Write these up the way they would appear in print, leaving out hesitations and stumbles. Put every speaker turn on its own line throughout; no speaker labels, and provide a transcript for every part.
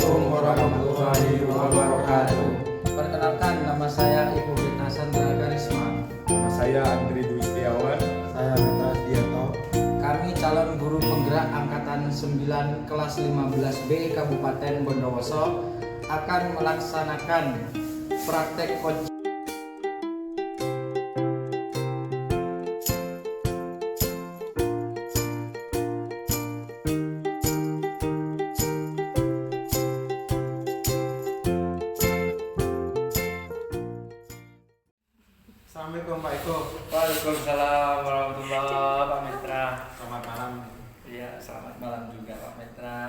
Assalamualaikum warahmatullahi wabarakatuh.
Perkenalkan, nama saya Ibu Beta Sandra Karisma.
Nama saya Andri Dwi Setiawan.
Saya Mitra Diato.
Kami calon guru penggerak angkatan 9 kelas 15B Kabupaten Bondowoso akan melaksanakan praktek coaching.
Assalamualaikum Pak Eko.
Waalaikumsalam warahmatullahi wabarakatuh, Pak Mitra.
Selamat malam.
Iya, selamat malam juga Pak Mitra.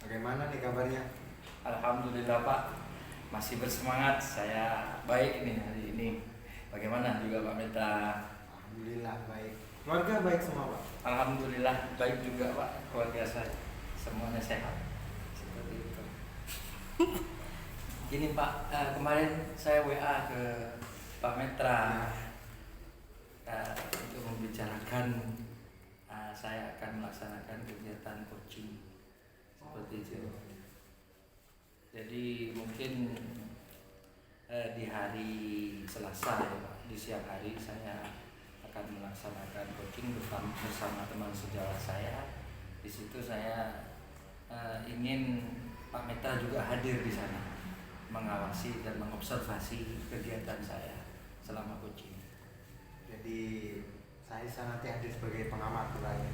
Bagaimana nih kabarnya?
Alhamdulillah Pak, masih bersemangat. Saya baik nih hari ini. Bagaimana juga Pak Mitra?
Alhamdulillah baik. Keluarga baik semua Pak.
Alhamdulillah baik juga Pak, keluarga saya semuanya sehat. Seperti itu. Gini Pak, kemarin saya WA ke Pak Mitra untuk membicarakan saya akan melaksanakan kegiatan coaching seperti itu. Jadi mungkin di hari Selasa ya Pak, di siang hari saya akan melaksanakan coaching bersama teman sejawat saya. Di situ saya ingin Pak Mitra juga hadir di sana, mengawasi dan mengobservasi kegiatan saya selama coaching.
Jadi saya nanti hadir sebagai pengamat lain.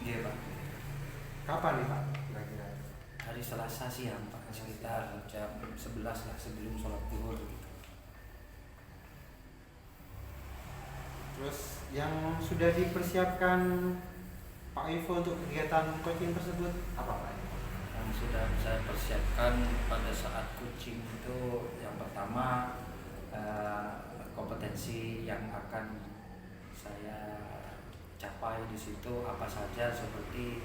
Iya Pak.
Kapan nih Pak? Kira-kira?
Hari Selasa siang Pak, sekitar jam 11 lah sebelum sholat zuhur.
Terus yang sudah dipersiapkan Pak Ivo untuk kegiatan coaching tersebut apa Pak?
Yang sudah saya persiapkan pada saat coaching itu yang pertama kompetensi yang akan saya capai di situ apa saja, seperti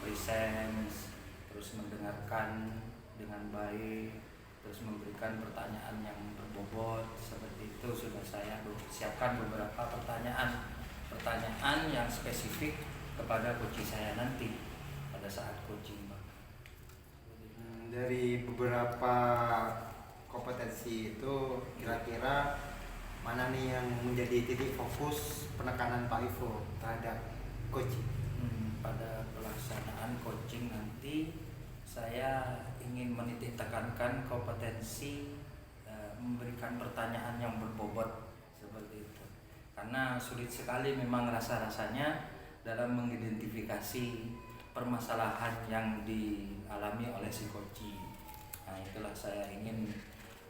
presence, terus mendengarkan dengan baik, terus memberikan pertanyaan yang berbobot. Seperti itu sudah saya siapkan beberapa pertanyaan yang spesifik kepada coach saya nanti pada saat coaching Pak.
Dari beberapa kompetensi itu kira-kira mana nih yang menjadi titik fokus penekanan Pak Ivo terhadap coaching?
Pada pelaksanaan coaching nanti saya ingin menitik tekankan kompetensi memberikan pertanyaan yang berbobot seperti itu. Karena sulit sekali memang rasa-rasanya dalam mengidentifikasi permasalahan yang dialami oleh si coaching. Nah, itulah saya ingin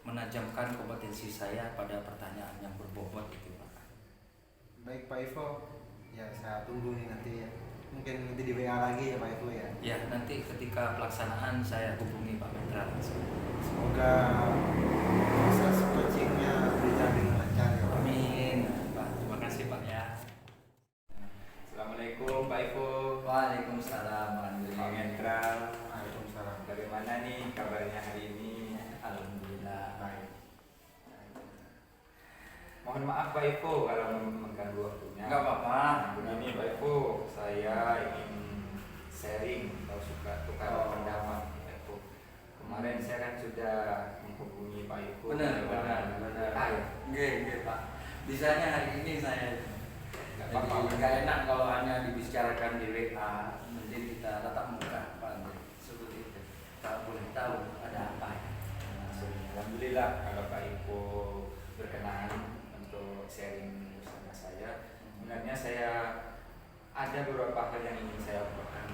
menajamkan kompetensi saya pada pertanyaan yang berbobot itu Pak.
Baik Pak Ivo, ya saya tunggu nih nanti ya. Mungkin nanti di WA lagi ya Pak Ivo ya.
Ya, nanti ketika pelaksanaan saya hubungi Pak Mitra langsung.
Semoga proses coachingnya berjalan dengan lancar ya Pak.
Amin Pak, terima kasih Pak ya.
Assalamualaikum Pak Ivo.
Waalaikumsalam
Pak
warahmatullahi
Mitra.
Waalaikumsalam.
Bagaimana nih kabarnya hari ini?
Alhamdulillah.
Baik. Mohon maaf Pak Ivo kalau mengganggu waktunya.
Enggak apa-apa.
Begini Pak Ivo, saya ingin sharing atau suka tukar pendapat Pak Ivo. Kemarin saya kan sudah menghubungi Pak Ivo.
Benar.
Ayo.
Nggih Pak. Bisanya hari ini saya
Nggak
jadi
apa-apa.
nggak enak kalau hanya dibicarakan di WA. Mending kita tatap muka Pak Andre. Seperti itu. Kita boleh tahu ada apa ya.
Alhamdulillah kalau Pak Ivo berkenan untuk sharing bersama saya. Sebenarnya saya ada beberapa hal yang ingin saya obrolkan.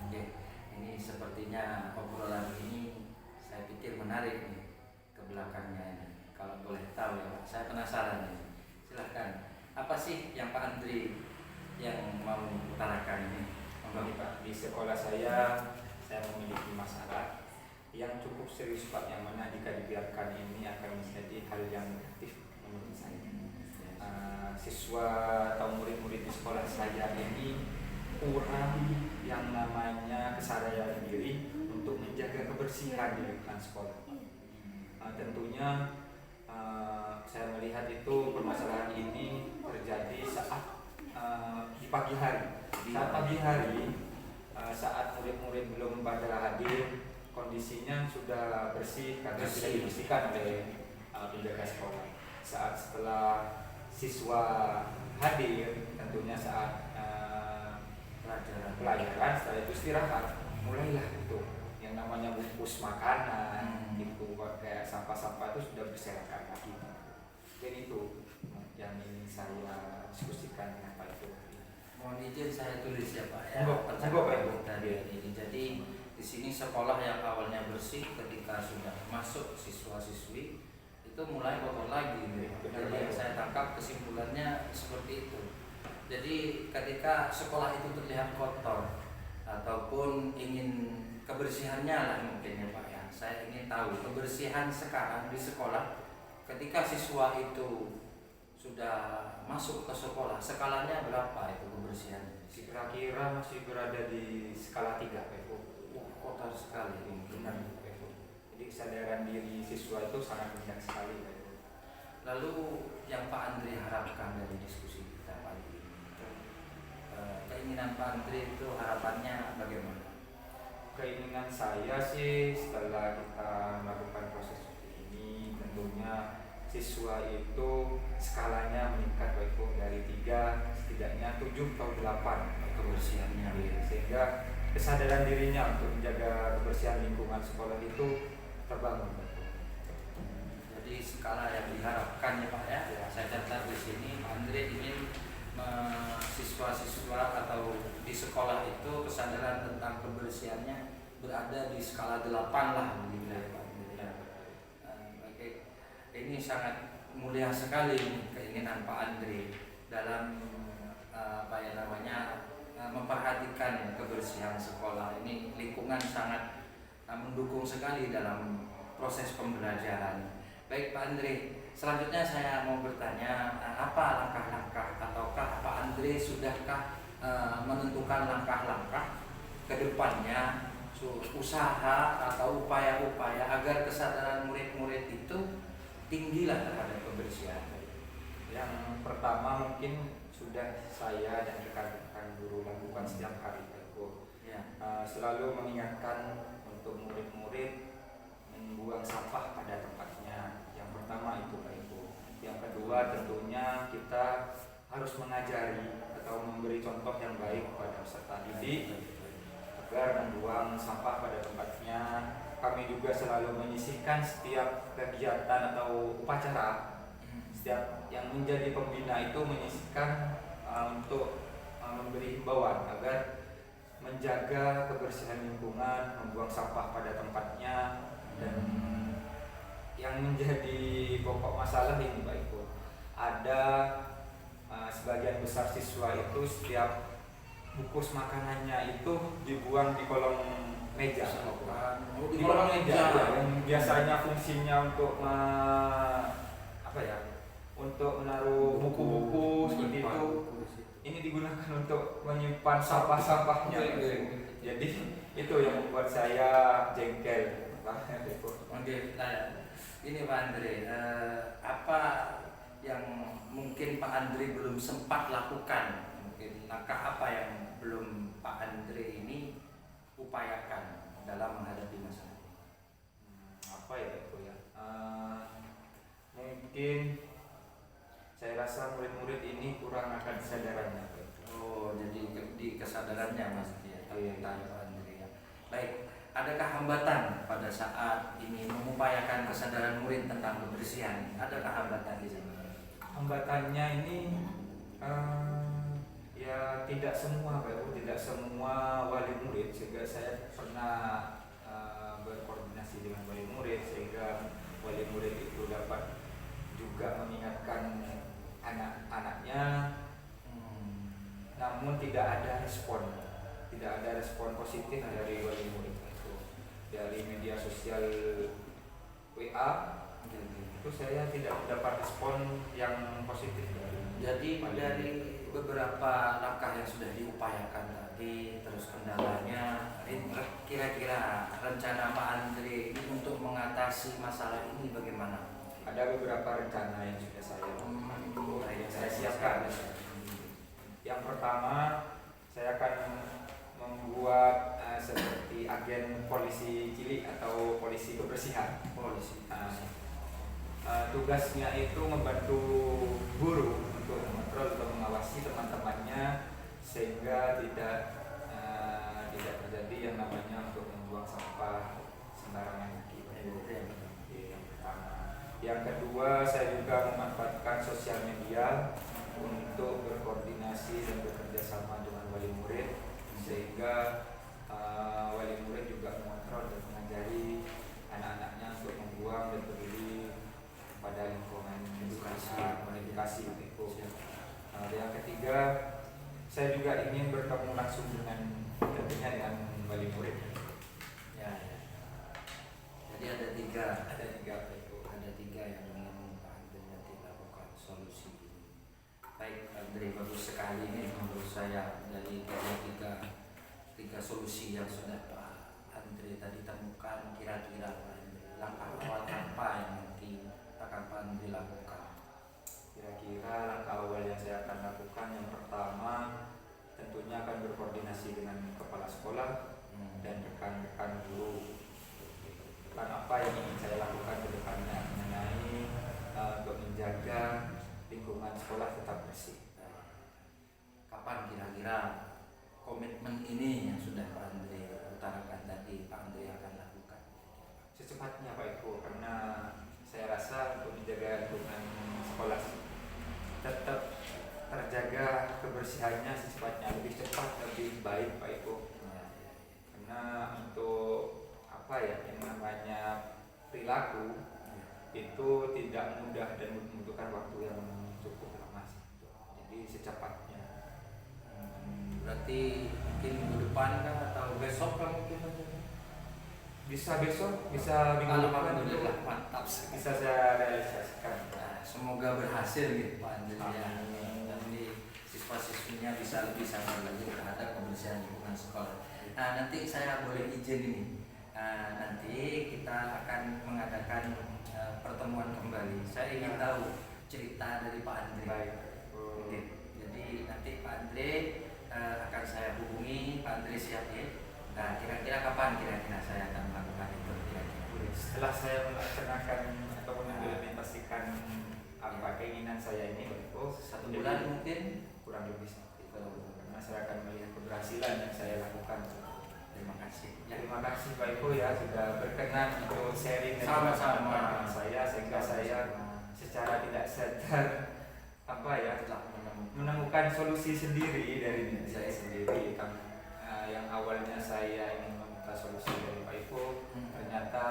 Oke. Ini sepertinya obrolan ini saya pikir menarik nih ke belakangnya ini. Kalau boleh tahu ya Pak, saya penasaran ini. Silahkan. Apa sih yang Pak Andri yang mau utarakan ini?
Begini Pak, di sekolah saya memiliki masalah yang cukup serius Pak, yang mana jika dibiarkan ini akan menjadi hal yang negatif menurut saya. Siswa atau murid-murid di sekolah saya ini kurang yang namanya kesadaran diri untuk menjaga kebersihan di lingkungan sekolah. Tentunya saya melihat itu permasalahan ini terjadi saat di pagi hari. Saat pagi hari, saat murid-murid belum pada hadir, kondisinya sudah bersih karena sudah
Bersih.
dibersihkan oleh penjaga sekolah. Saat setelah siswa hadir, tentunya saat pelajaran, setelah itu istirahat, mulailah itu yang namanya bungkus makanan gitu, kayak sampah-sampah itu sudah berserakan lagi. Dan itu yang ingin saya diskusikan dengan Pak itu.
Mohon izin saya tulis ya Pak ya.
Monggo, Pak Ibu.
Tadi ini. Jadi di sini sekolah yang awalnya bersih ketika sudah masuk siswa-siswi itu mulai kotor lagi.
Benar,
Jadi yang
Pak.
saya tangkap kesimpulannya seperti itu. Jadi ketika sekolah itu terlihat kotor ataupun ingin kebersihannya lah mungkin ya Pak ya. Saya ingin tahu kebersihan sekarang di sekolah ketika siswa itu sudah masuk ke sekolah, skalanya berapa itu kebersihan?
Kira-kira masih berada di skala 3 Pak Ibu.
Kotor sekali mungkin.
Benar Pak Ibu. Jadi kesadaran diri siswa itu sangat rendah sekali Pak Ibu.
Lalu yang Pak Andri harapkan dari diskusi kita pagi ini, keinginan Pak Andri itu harapannya bagaimana?
Keinginan saya sih setelah kita melakukan proses seperti ini, tentunya siswa itu skalanya meningkat Pak Ibu, dari 3 setidaknya 7 atau 8
Kebersihannya.
sehingga kesadaran dirinya untuk menjaga kebersihan lingkungan sekolah itu terbangun Pak Ibu.
Jadi skala yang diharapkan ya Pak ya.
Ya.
Saya catat di sini Pak Andri ingin siswa-siswa atau di sekolah itu kesadaran tentang kebersihannya berada di skala 8 lah begitu ya Pak Andri.
Ya.
Oke. Ini sangat mulia sekali keinginan Pak Andri dalam memperhatikan kebersihan sekolah. Ini lingkungan sangat mendukung sekali dalam proses pembelajaran. Baik Pak Andri, selanjutnya saya mau bertanya apa langkah-langkah ataukah Pak Andri sudahkah menentukan langkah-langkah ke depannya, usaha atau upaya-upaya agar kesadaran murid-murid itu tinggilah terhadap kebersihan?
Yang pertama mungkin sudah saya dan rekan-rekan guru lakukan setiap hari Pak Ibu.
Ya.
Selalu mengingatkan untuk murid-murid membuang sampah pada tempatnya. Yang pertama itu Pak Ibu. Yang kedua tentunya kita harus mengajari atau memberi contoh yang baik kepada peserta didik agar membuang sampah pada tempatnya. Kami juga selalu menyisihkan setiap kegiatan atau upacara. Setiap yang menjadi pembina itu menyisihkan untuk memberi himbauan agar menjaga kebersihan lingkungan, membuang sampah pada tempatnya. Dan yang menjadi pokok masalah ini Pak Ibu, ada sebagian besar siswa itu setiap bungkus makanannya itu dibuang di kolong meja. Di kolong meja ya, yang biasanya fungsinya untuk untuk menaruh buku-buku seperti itu, ini digunakan untuk menyimpan sampah-sampahnya. Jadi itu yang membuat saya jengkel.
Oke, ini Pak Andri, apa yang mungkin Pak Andri belum sempat lakukan? Mungkin langkah apa yang belum Pak Andri ini upayakan dalam menghadapi masalah ini?
Apa ya itu ya? Mungkin saya rasa murid-murid ini kurang akan kesadarannya.
Oh, jadi di kesadarannya Mas ya.
Iya.
Tanya Pak Andri ya. Baik, adakah hambatan pada saat ini mengupayakan kesadaran murid tentang kebersihan? Adakah hambatan di sini?
Hambatannya ini ya tidak semua Pak Ibu, tidak semua wali murid, sehingga saya pernah berkoordinasi dengan wali murid sehingga wali murid itu dapat juga mengingatkan anak-anaknya, namun tidak ada respon positif dari wali murid itu. Dari media sosial WA itu saya tidak mendapat respon yang positif
Jadi dari beberapa langkah yang sudah diupayakan tadi, terus kendalanya, kira-kira rencana Pak Andri ini untuk mengatasi masalah ini bagaimana?
Ada beberapa rencana yang sudah saya siapkan. Yang pertama, saya akan membuat seperti agen polisi cilik atau polisi kebersihan. Tugasnya itu membantu guru untuk mengontrol atau mengawasi teman-temannya sehingga tidak terjadi yang namanya untuk membuang sampah sembarangan lagi. Yang pertama. Yang kedua, saya juga memanfaatkan sosial media untuk berkoordinasi dan bekerja sama dengan wali murid sehingga wali murid juga mengontrol dan mengajari anak-anaknya untuk membuang dan peduli pada lingkungan edukasi itu. Yang ketiga, saya juga ingin bertemu langsung tentunya dengan wali murid.
Ya. Jadi ada tiga
itu.
Ada tiga yang ingin Pak Andre nanti lakukan solusi ini. Baik Andre, bagus sekali ini menurut saya dari tiga solusi yang sudah Pak Andre tadi temukan. Kira-kira Pak Andre, langkah awal apa yang nanti akan Pak Andre lakukan?
Kira-kira langkah awal yang saya akan lakukan, yang pertama tentunya akan berkoordinasi dengan kepala sekolah dan rekan-rekan guru. Apa yang ingin saya lakukan ke depannya mengenai untuk menjaga lingkungan sekolah tetap bersih.
Kapan kira-kira komitmen ini yang sudah Pak Andre utarakan tadi Pak Andre akan lakukan?
Secepatnya Pak Eko, karena saya rasa untuk menjaga lingkungan sekolah tetap terjaga kebersihannya secepatnya, lebih cepat, lebih baik Pak Eko. Karena untuk yang namanya perilaku itu tidak mudah dan membutuhkan waktu yang cukup lama. Jadi secepatnya.
Berarti mungkin minggu depan kah atau besok lah mungkin?
Bisa besok, bisa minggu depan.
Alhamdulillah, mantap sekali.
Bisa saya realisasikan.
Nah, semoga berhasil gitu Pak Andre ya. Dan siswa-siswinya bisa lebih sadar lagi terhadap kebersihan lingkungan sekolah. Nah, nanti saya boleh izin ini. Nanti kita akan mengadakan pertemuan kembali. Saya ingin tahu cerita dari Pak Andre.
Baik.
Jadi nanti Pak Andre akan saya hubungi. Pak Andre siap ya? Nah, kira-kira kapan kira-kira saya akan melakukan itu kira-kira?
Setelah saya melaksanakan atau mengimplementasikan apa keinginan saya ini,
1 bulan mungkin
kurang lebih seperti itu. Karena saya akan melihat keberhasilan yang saya lakukan.
Terima kasih.
Terima kasih Pak Eko ya sudah berkenan untuk sharing
Sama-sama
saya sehingga saya secara tidak sadar menemukan solusi sendiri dari diri saya sendiri. Yang awalnya saya ingin meminta solusi dari Pak Eko, ternyata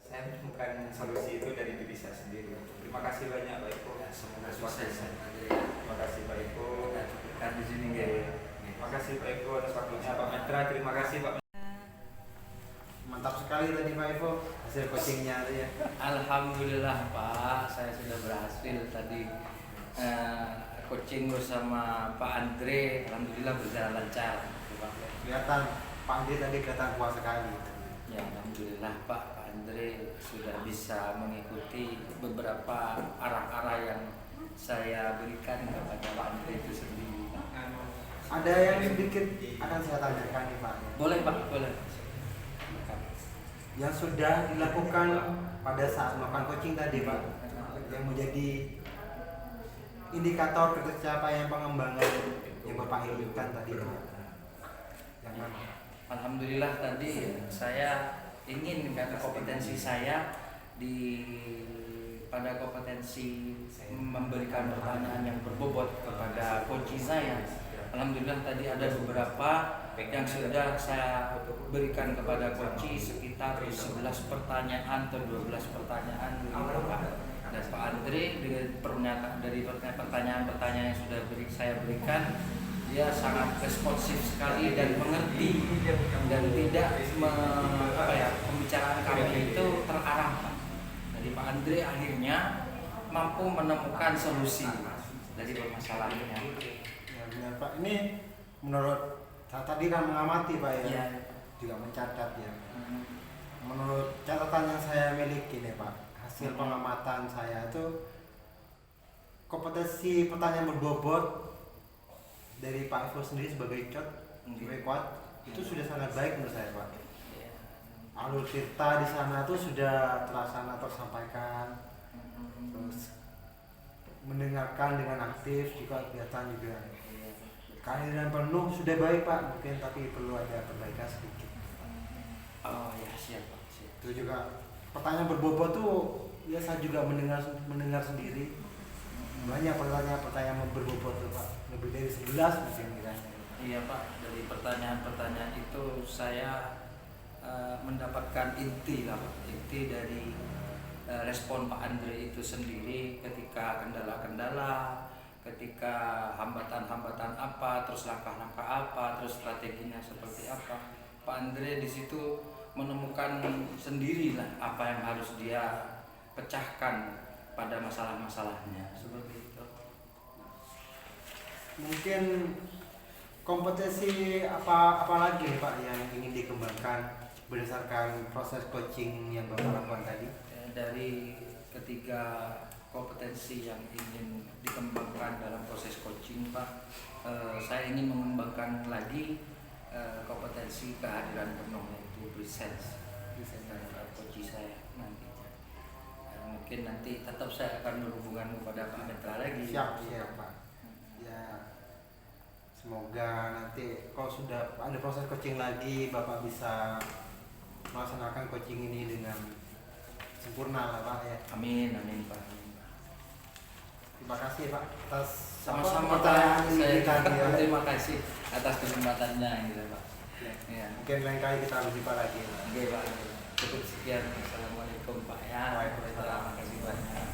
saya menemukan solusi itu dari diri saya sendiri. Terima kasih banyak Pak Eko.
Semoga sukses.
Terima kasih Pak Eko.
Kita di sini
Terima kasih Pak Eko atas waktunya. Pak Metra, terima kasih Pak.
Mantap sekali tadi Pak Eko hasil coachingnya ya.
Alhamdulillah Pak, saya sudah berhasil tadi coaching bersama Pak Andre. Alhamdulillah berjalan lancar.
Kelihatan Pak Andre tadi kelihatan kuat sekali.
Ya, alhamdulillah Pak Andre sudah bisa mengikuti beberapa arah-arah yang saya berikan kepada Pak Andre itu sendiri.
Ada yang sedikit akan saya tanyakan nih Pak.
Boleh Pak, boleh.
Yang sudah dilakukan pada saat melakukan coaching tadi Pak, yang menjadi indikator pencapaian pengembangan yang Bapak inginkan tadi Pak. Yang mana?
Alhamdulillah tadi saya ingin karena kompetensi saya pada kompetensi memberikan pertanyaan yang berbobot kepada coaching saya. Alhamdulillah tadi ada beberapa yang sudah saya berikan kepada coaching sekitar 11 pertanyaan atau 12 pertanyaan begitu Pak. Dan Pak Andre dari pertanyaan-pertanyaan yang sudah saya berikan, dia sangat responsif sekali dan mengerti dan tidak pembicaraan kami itu terarah Pak. Jadi Pak Andre akhirnya mampu menemukan solusi dari permasalahannya.
Ya benar Pak. Ini menurut saya tadi kan mengamati Pak ya,
Ya.
juga mencatat ya. Menurut catatan yang saya miliki nih Pak, hasil pengamatan saya itu kompetensi pertanyaan berbobot dari Pak Ifo sendiri sebagai coach lebih kuat itu sudah sangat baik menurut saya Pak.
Ya.
Alur cerita di sana tuh sudah terlaksana tersampaikan, terus mendengarkan dengan aktif juga kegiatan juga.
Iya.
Kehadiran penuh sudah baik Pak, mungkin tapi perlu ada perbaikan sedikit.
Oh ya, siap Pak, siap.
Itu juga pertanyaan berbobot tuh ya saya juga mendengar sendiri. Banyak pertanyaan berbobot tuh Pak, lebih dari 11 mungkin kiranya.
Iya Pak, dari pertanyaan-pertanyaan itu saya mendapatkan inti lah Pak, inti dari respon Pak Andre itu sendiri ketika kendala-kendala, ketika hambatan-hambatan apa, terus langkah-langkah apa, terus strateginya seperti apa. Pak Andre di situ menemukan sendirilah apa yang harus dia pecahkan pada masalah-masalahnya seperti itu.
Mungkin kompetensi apa lagi nih Pak yang ingin dikembangkan berdasarkan proses coaching yang Bapak lakukan tadi?
Dari ketiga kompetensi yang ingin dikembangkan dalam proses coaching Pak, saya ingin mengembangkan lagi kompetensi kehadiran penuh, yaitu presence dalam coaching saya nantinya. Mungkin nanti tetap saya akan berhubungan kepada Pak Metra lagi.
Siap Pak. Ya, semoga nanti kalau sudah ada proses coaching lagi Bapak bisa melaksanakan coaching ini dengan sempurna lah Pak ya.
Amin, amin Pak.
Terima kasih Pak atas
Sama-sama
pertanyaan
Pak.
ini
Saya
tadi ya.
terima kasih atas kesempatannya gitu Pak.
Ya.
Ya.
Mungkin lain kali kita berjumpa lagi.
Oke Pak. Cukup sekian. Assalamualaikum Pak ya.
Waalaikumsalam.
Terima kasih banyak.